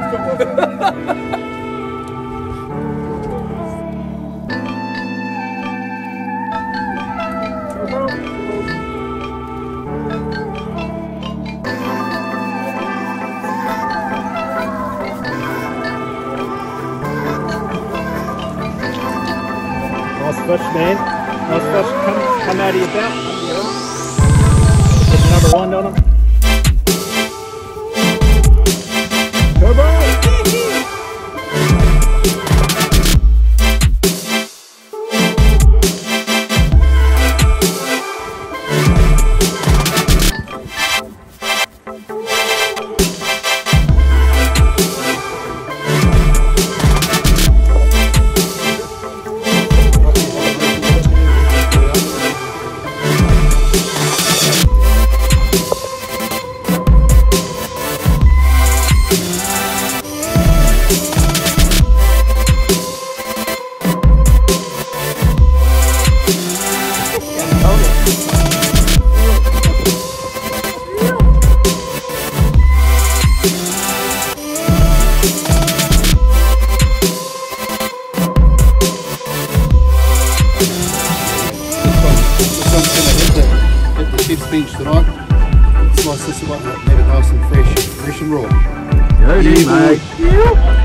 Nice fish, man. Nice fish. Come out of your belt. Put another wind on him. Turbo! Bench tonight. Slice this one, let it nice and fresh and raw. Good, mate.